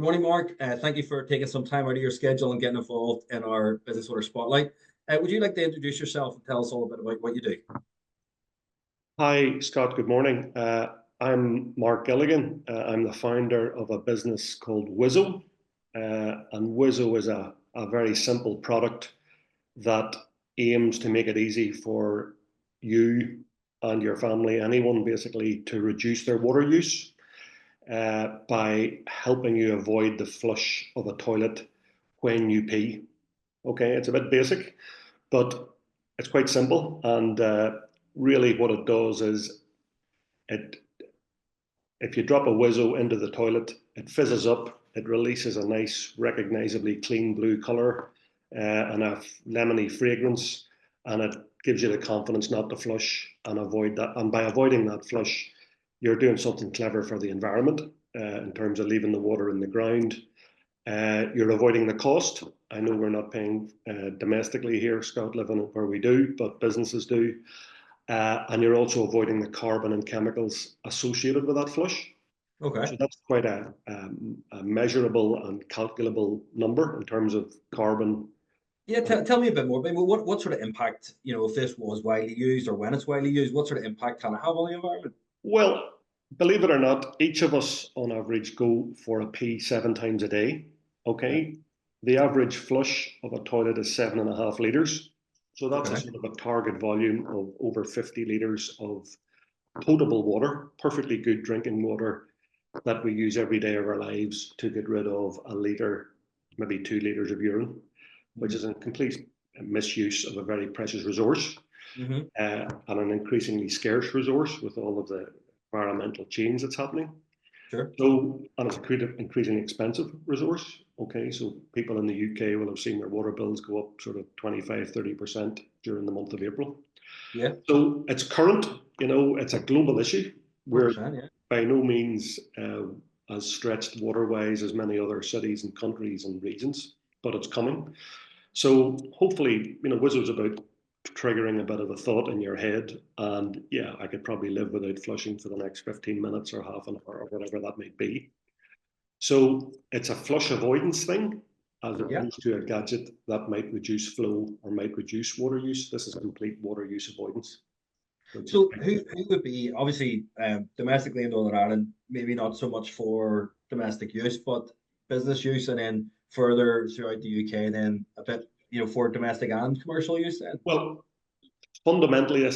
morning, Mark. Thank you for taking some time out of your schedule and getting involved in our Business Water Spotlight. Would you like to introduce yourself and tell us all a bit about what you do? Hi, Scott. Good morning. I'm Mark Gilligan. I'm the founder of a business called Wizso. And Wizso is a very simple product that aims to make it easy for you and your family, anyone basically, to reduce their water use by helping you avoid the flush of a toilet when you pee. Okay, it's a bit basic, but it's quite simple. And really what it does is if you drop a Wizso into the toilet, it fizzes up, it releases a nice, recognizably clean blue color and a lemony fragrance, and it gives you the confidence not to flush and avoid that. And by avoiding that flush, you're doing something clever for the environment in terms of leaving the water in the ground. You're avoiding the cost. I know we're not paying domestically here, Scott, living where we do, but businesses do. And you're also avoiding the carbon and chemicals associated with that flush. Okay. So that's quite a measurable and calculable number in terms of carbon. Yeah, tell me a bit more. I mean, what sort of impact, if this was widely used or when it's widely used, what sort of impact can it have on the environment? Well, believe it or not, each of us on average go for a pee 7 times a day. Okay. Yeah. The average flush of a toilet is 7.5 litres. So that's a sort of a target volume of over 50 litres of potable water, perfectly good drinking water that we use every day of our lives to get rid of a litre, maybe 2 litres of urine, which is a complete misuse of a very precious resource and an increasingly scarce resource with all of the environmental change that's happening. Sure. So, and it's an increasingly expensive resource. Okay, so people in the UK will have seen their water bills go up sort of 25-30% during the month of April. Yeah. So it's current, it's a global issue. We're by no means as stretched water-wise as many other cities and countries and regions, but it's coming. So hopefully, Wizzo's about triggering a bit of a thought in your head, and yeah, I could probably live without flushing for the next 15 minutes or half an hour or whatever that might be. So it's a flush avoidance thing as opposed to a gadget that might reduce flow or might reduce water use. This is complete water use avoidance. So who would be, obviously, domestically in Northern Ireland, maybe not so much for domestic use, but business use, and then further throughout the UK, then a bit, for domestic and commercial use then? Well, fundamentally,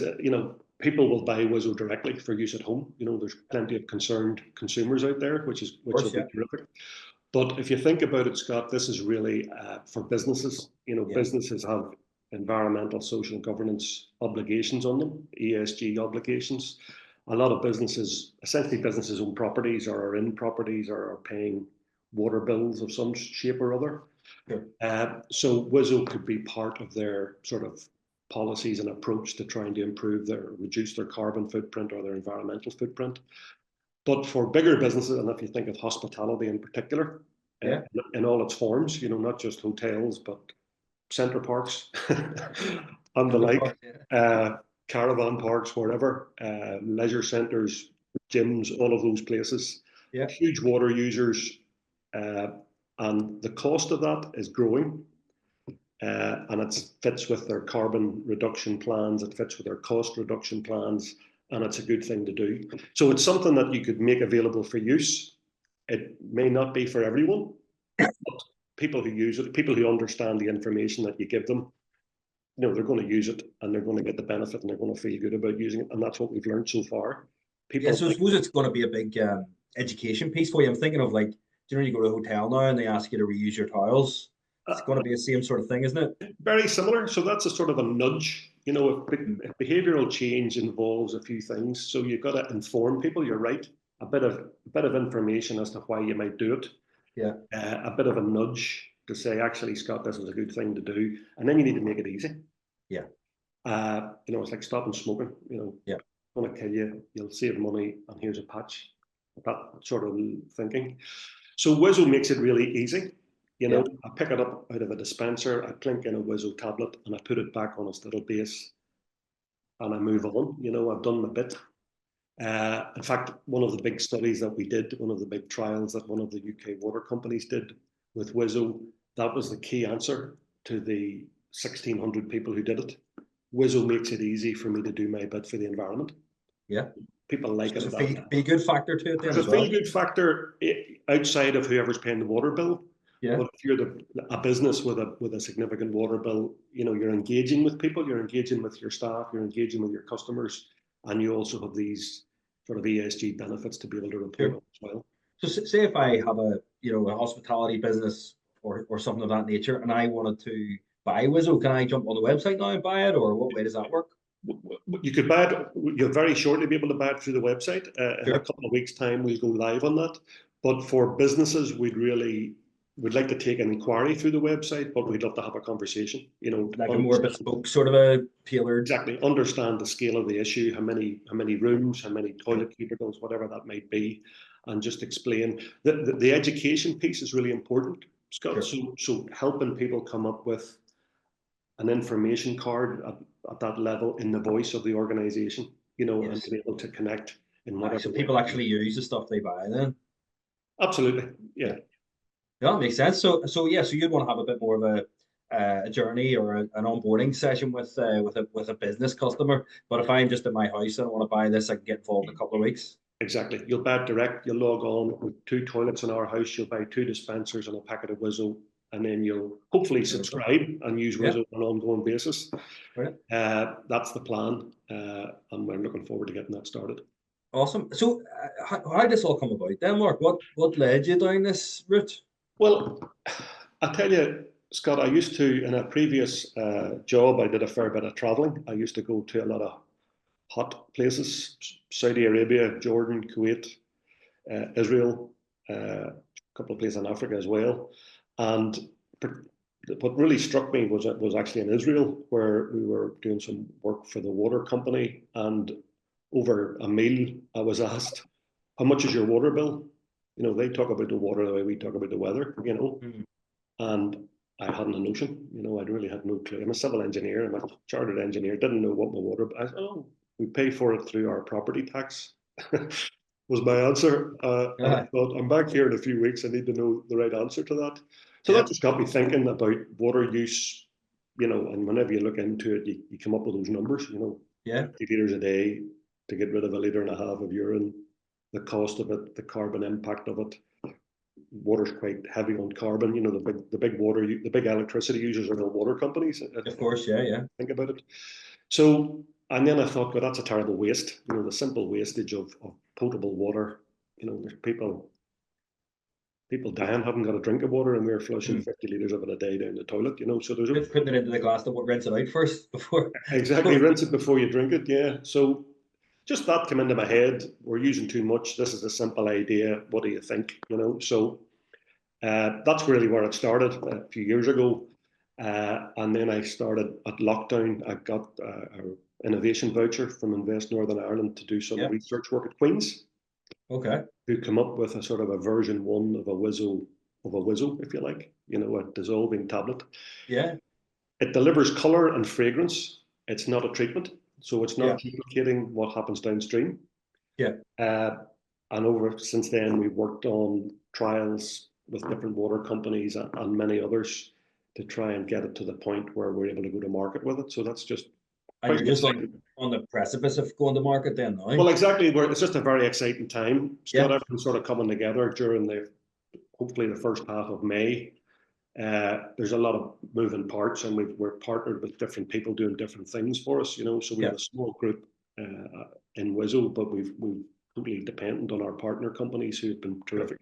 people will buy Wizso directly for use at home. There's plenty of concerned consumers out there, which will be terrific. But if you think about it, Scott, this is really for businesses. Businesses have environmental, social, and governance obligations on them, ESG obligations. A lot of businesses, essentially businesses own properties or are in properties or are paying water bills of some shape or other. Sure. So Wizso could be part of their sort of policies and approach to trying to reduce their carbon footprint or their environmental footprint. But for bigger businesses, and if you think of hospitality in particular, in all its forms, not just hotels, but centre parks and the like, caravan parks, wherever, leisure centres, gyms, all of those places, huge water users, and the cost of that is growing. And it fits with their carbon reduction plans, it fits with their cost reduction plans, and it's a good thing to do. So it's something that you could make available for use. It may not be for everyone, but people who use it, people who understand the information that you give them, they're going to use it and they're going to get the benefit and they're going to feel good about using it. And that's what we've learned so far. So I suppose it's going to be a big education piece for you. I'm thinking of you go to a hotel now and they ask you to reuse your towels. It's going to be the same sort of thing, isn't it? Very similar. So that's a sort of a nudge. If behavioural change involves a few things, so you've got to inform people. You're right. A bit of information as to why you might do it. Yeah. A bit of a nudge to say, actually, Scott, this is a good thing to do, and then you need to make it easy. Yeah. It's like stopping smoking. Yeah. Going to kill you. You'll save money, and here's a patch. That sort of thinking. So Wizso makes it really easy. I pick it up out of a dispenser, I clink in a Wizso tablet, and I put it back on its little base, and I move on. I've done my bit. In fact, one of the big studies that we did, one of the big trials that one of the UK water companies did with Wizso, that was the key answer to the 1,600 people who did it. Wizso makes it easy for me to do my bit for the environment. Yeah. People like it. There's a feel-good factor to it then There's as a well. feel-good factor outside of whoever's paying the water bill. Yeah. But if you're a business with a significant water bill, you know, you're engaging with people, you're engaging with your staff, you're engaging with your customers, and you also have these sort of ESG benefits to be able to report on as well. So say if I have a hospitality business or something of that nature, and I wanted to buy Wizso, can I jump on the website now and buy it, or what way does that work? You could buy it. You'll very shortly be able to buy it through the website. In a couple of weeks' time, we'll go live on that. But for businesses, we'd like to take an inquiry through the website, but we'd love to have a conversation. You know, like a more bespoke sort of a tailored. Exactly. Understand the scale of the issue, how many rooms, how many toilet cubicles, whatever that might be, and just explain. The education piece is really important, Scott. Sure. So helping people come up with an information card at that level in the voice of the organization, you know, and be able to connect in whatever. So people actually use the stuff they buy then. Absolutely, yeah. Yeah, that makes sense. So you'd want to have a bit more of a journey or an onboarding session with a business customer. But if I'm just in my house and I want to buy this, I can get involved in a couple of weeks. Exactly. You'll buy it direct. You'll log on with 2 toilets in our house. You'll buy 2 dispensers and a packet of Wizso, and then you'll hopefully subscribe and use Wizso on an ongoing basis. Right. That's the plan, and we're looking forward to getting that started. Awesome. So how did this all come about then, Mark? What led you down this route? Well, I tell you, Scott, I used to, in a previous job, I did a fair bit of traveling. I used to go to a lot of hot places, Saudi Arabia, Jordan, Kuwait, Israel, a couple of places in Africa as well. And what really struck me was actually in Israel, where we were doing some work for the water company. And over a meal, I was asked, how much is your water bill? You know, they talk about the water the way we talk about the weather, you know. Mm-hmm. And I hadn't a notion, you know, I really had no clue. I'm a civil engineer, I'm a chartered engineer, didn't know what my water, I said, oh, we pay for it through our property tax, was my answer. And I thought, I'm back here in a few weeks, I need to know the right answer to that. So that just got me thinking about water use, you know, and whenever you look into it, you come up with those numbers, you know, 50 litres a day to get rid of 1.5 litres of urine, the cost of it, the carbon impact of it. Water's quite heavy on carbon. You know, the big electricity users are the water companies. Of course, yeah. Think about it. So, and then I thought, well, that's a terrible waste. You know, the simple wastage of potable water. You know, there's people dying, haven't got a drink of water, and we're flushing 50 litres of it a day down the toilet. You know, so there's putting it into the glass to rinse it out first before. Exactly, rinse it before you drink it. Yeah. So just that came into my head. We're using too much. This is a simple idea. What do you think? You know, so that's really where it started a few years ago. And then I started at lockdown. I got an innovation voucher from Invest Northern Ireland to do some research work at Queen's. Okay. Who come up with a sort of a version 1 of a Wizso, if you like. You know, a dissolving tablet. Yeah. It delivers color and fragrance. It's not a treatment. So it's not duplicating what happens downstream. Yeah. And since then, we've worked on trials with different water companies and many others to try and get it to the point where we're able to go to market with it. So that's just. And you're just on the precipice of going to market then now? Well, exactly. It's just a very exciting time. Scott, everything's sort of coming together during hopefully the first half of May. There's a lot of moving parts, and we're partnered with different people doing different things for us, you know. So we have a small group in Wizso, but we've totally dependent on our partner companies who have been terrific.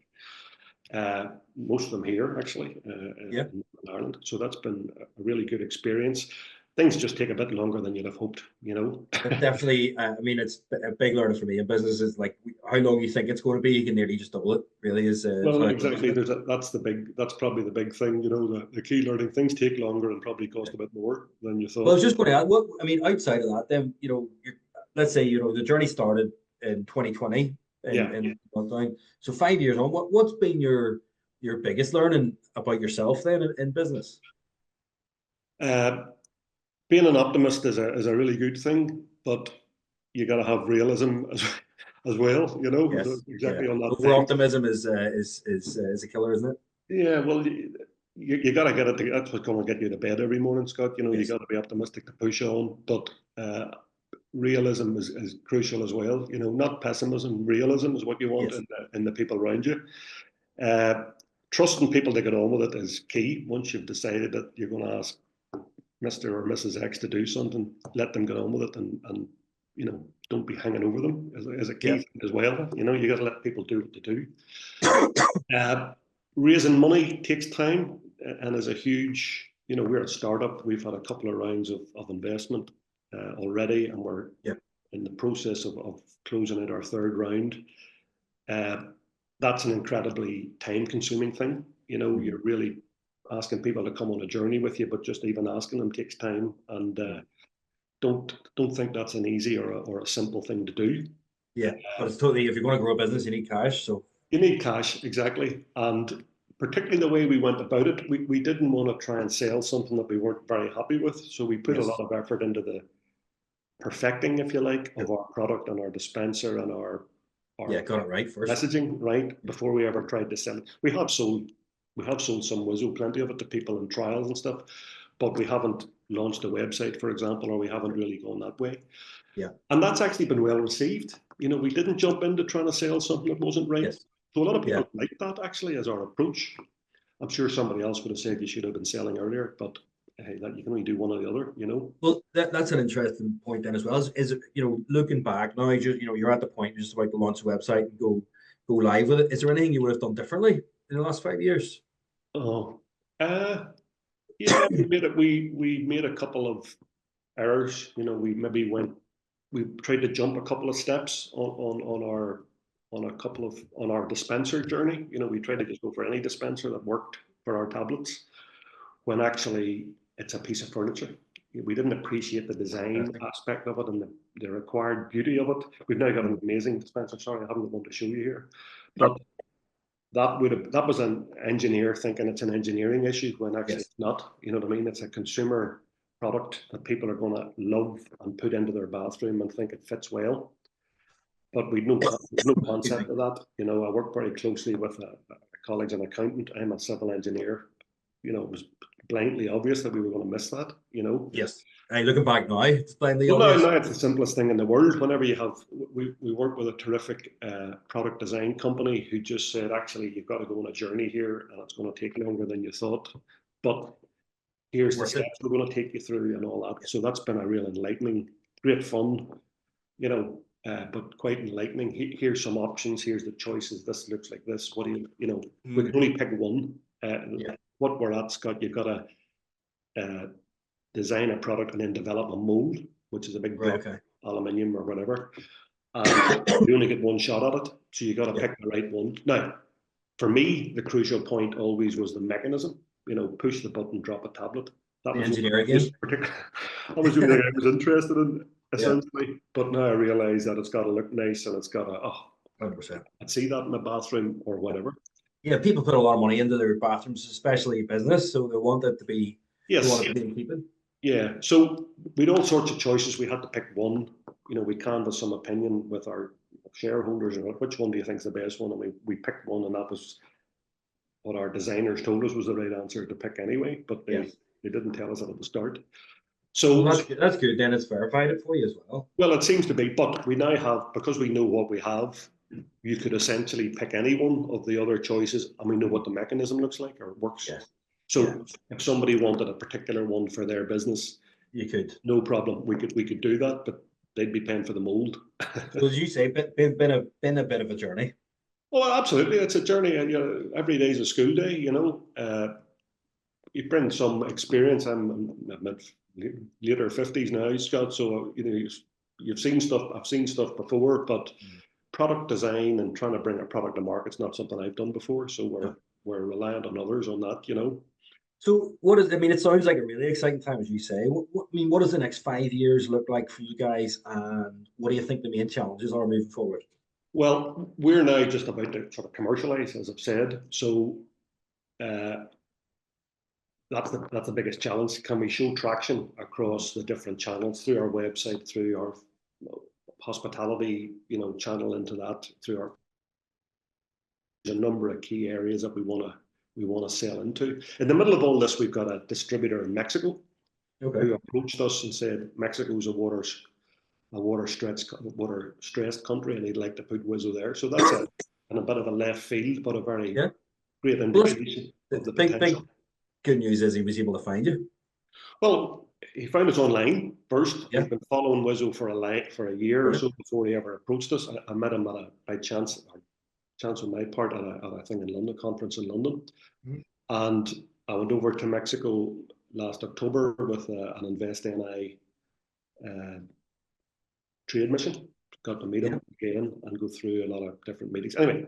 Most of them here actually in Ireland. So that's been a really good experience. Things just take a bit longer than you'd have hoped, you know. Definitely. I mean, it's a big learner for me. In business is like how long you think it's going to be, you can nearly just double it. Really is. Well, exactly. That's probably the big thing, you know. The key learning, things take longer and probably cost a bit more than you thought. Well, I was just going to add, outside of that, then you know, let's say the journey started in 2020 in lockdown. So 5 years on, what's been your biggest learning about yourself then in business? Being an optimist is a really good thing, but you got to have realism as well, you know, Yes. exactly Yeah. on that Over thing. optimism is a killer, isn't it? Yeah, well, you got to get it. That's what's going to get you to bed every morning, Scott. You know, you Yes. got to be optimistic to push on, but realism is crucial as well. You know, not pessimism. Realism is what you want Yes. in the people around you. Trusting people to get on with it is key. Once you've decided that you're going to ask Mr. or Mrs. X to do something, let them get on with it, and you know, don't be hanging over them as a key Yeah. thing as well. You know, you got to let people do what they do. Raising money takes time and is a huge, you know, we're a startup. We've had a couple of rounds of investment already, and we're in the process of closing out our third round. That's an incredibly time consuming thing. You know, you're really asking people to come on a journey with you, but just even asking them takes time. And don't think that's an easy or a simple thing to do. Yeah, but it's totally, if you're going to grow a business, you need cash. So you need cash, exactly. And particularly the way we went about it, we didn't want to try and sell something that we weren't very happy with. So we put a lot of effort into the perfecting, if you like, of our product and our dispenser and our got it right first. messaging right before we ever tried to sell it. We have sold some Wizso, plenty of it to people in trials and stuff, but we haven't launched a website, for example, or we haven't really gone that way. Yeah. And that's actually been well received. You know, we didn't jump into trying to sell something that wasn't right. Yes. So a lot of people like that actually as our approach. I'm sure somebody else would have said you should have been selling earlier, but hey, that you can only do one or the other, you know. Well, that's an interesting point then as well. Is it, you know, looking back now, just, you know, you're at the point you're just about to launch a website and go live with it. Is there anything you would have done differently in the last 5 years? Oh, yeah, we made a couple of errors. You know, we tried to jump a couple of steps on our dispenser journey. You know, we tried to just go for any dispenser that worked for our tablets, when actually it's a piece of furniture. We didn't appreciate the design aspect of it and the required beauty of it. We've now got an amazing dispenser. Sorry, I haven't got one to show you here, but that was an engineer thinking it's an engineering issue when actually it's not. You know what I mean? It's a consumer product that people are going to love and put into their bathroom and think it fits well. But we've no concept of that. You know, I work very closely with a colleague, an accountant. I'm a civil engineer. You know, it was blindly obvious that we were going to miss that. You know. Yes. Hey, looking back now, it's blindly Well, obvious. now it's the simplest thing in the world. Whenever you have, we work with a terrific product design company who just said, actually, you've got to go on a journey here, and it's going to take longer than you thought. But here's the steps we're going to take you through and all that. So that's been a real enlightening, great fun, you know, but quite enlightening. Here's some options. Here's the choices. This looks like this. What do you know? We can only pick one. What we're at, Scott, you've got to design a product and then develop a mold, which is a big block of aluminium or whatever. You only get one shot at it, so you got to pick the right one. Now, for me, the crucial point always was the mechanism. You know, push the button, drop a tablet. That was engineer again. That was the only thing I was interested in, essentially. But now I realise that it's got to look nice and it's got to 100%. I'd see that in the bathroom or whatever. Yeah, people put a lot of money into their bathrooms, especially business, so they want it to be. They want it to be in keeping. Yeah, so we had all sorts of choices. We had to pick one. You know, we canvassed some opinion with our shareholders and which one do you think is the best one? And we picked one, and that was what our designers told us was the right answer to pick anyway. But they didn't tell us that at the start. So that's good. Then it's verified it for you as well. Well, it seems to be, but we now have, because we know what we have, you could essentially pick any one of the other choices, and we know what the mechanism looks like or works. Yes. So if somebody wanted a particular one for their business, you could. No problem. We could do that, but they'd be paying for the mold. So as you say, been a bit of a journey. Well, absolutely, it's a journey, and you know, every day is a school day. You know, you bring some experience. I'm mid later 50s now, Scott. So you know, you've seen stuff. I've seen stuff before, but product design and trying to bring a product to market is not something I've done before. So we're reliant on others on that. You know. So I mean, it sounds like a really exciting time, as you say. I mean, what does the next 5 years look like for you guys, and what do you think the main challenges are moving forward? Well, we're now just about to sort of commercialize, as I've said. So that's the biggest challenge. Can we show traction across the different channels through our website, through our hospitality, channel into that through our. There's a number of key areas that we want to sell into. In the middle of all this, we've got a distributor in Mexico who approached us and said Mexico's a water-stressed country, and he'd like to put Wizso there. So that's a bit of a left field, but a very great indication of the potential. Good news is he was able to find you. Well, he found us online first. Yeah. He'd been following Wizso for a year or so before he ever approached us. I met him by chance on my part at a thing in London, conference in London. Mm-hmm. And I went over to Mexico last October with an Invest NI trade mission. Got to meet him again and go through a lot of different meetings. Anyway,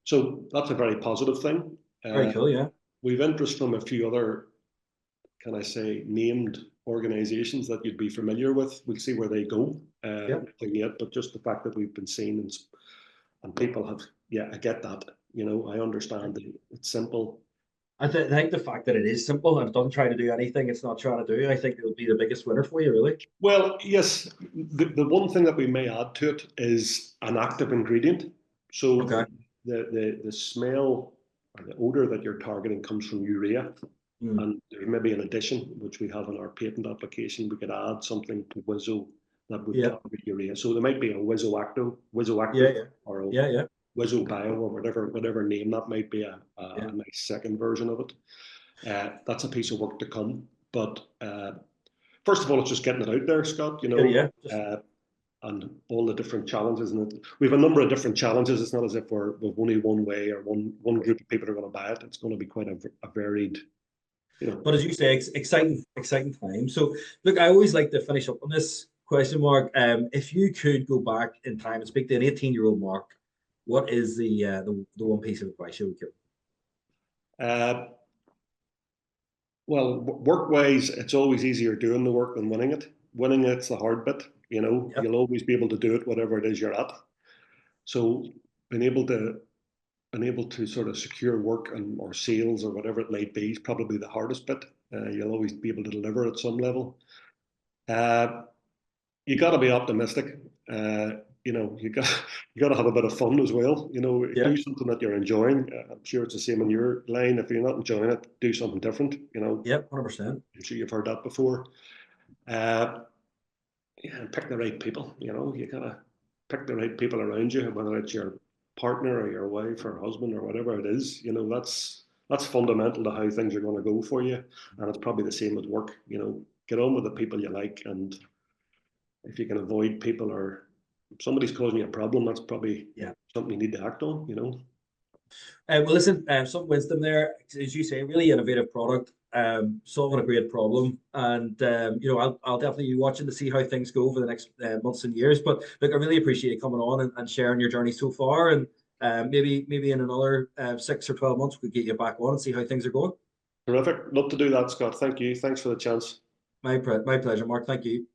so that's a very positive thing. Very cool, yeah. We've interest from a few other, can I say, named organizations that you'd be familiar with. We'll see where they go. Nothing yet, but just the fact that we've been seen and people have, I get that. I understand that it's simple. I think the fact that it is simple and it doesn't try to do anything it's not trying to do, I think it'll be the biggest winner for you, really. Well, yes. The one thing that we may add to it is an active ingredient. So the smell or the odor that you're targeting comes from urea. And there's maybe an addition, which we have in our patent application. We could add something to Wizso that would target urea. So there might be a Wizso Active, or a Wizso Bio, or whatever name that might be, a nice second version of it. That's a piece of work to come. But first of all, it's just getting it out there, Scott, and all the different challenges. And we have a number of different challenges. It's not as if we've only one way or one group of people are going to buy it. It's going to be quite a varied. But as you say, exciting time. So look, I always like to finish up on this question, Mark. If you could go back in time and speak to an 18-year-old Mark, what is the one piece of advice you would give? Well, work-wise, it's always easier doing the work than winning it. Winning it's the hard bit. You'll always be able to do it, whatever it is you're at. So being able to sort of secure work or sales or whatever it might be is probably the hardest bit. You'll always be able to deliver at some level. You got to be optimistic. You got to have a bit of fun as well. Do something that you're enjoying. I'm sure it's the same in your line. If you're not enjoying it, do something different. 100%. I'm sure you've heard that before. Pick the right people. You gotta pick the right people around you, whether it's your partner or your wife or husband or whatever it is. That's fundamental to how things are going to go for you, and it's probably the same with work. Get on with the people you like, and if you can avoid people or if somebody's causing you a problem, that's probably something you need to act on. Well, listen, some wisdom there, as you say, really innovative product, solving a great problem, and I'll definitely be watching to see how things go over the next months and years. But look, I really appreciate you coming on and sharing your journey so far, and maybe in another 6 or 12 months we could get you back on and see how things are going. Terrific, love to do that, Scott. Thank you. Thanks for the chance. My pleasure, Mark. Thank you.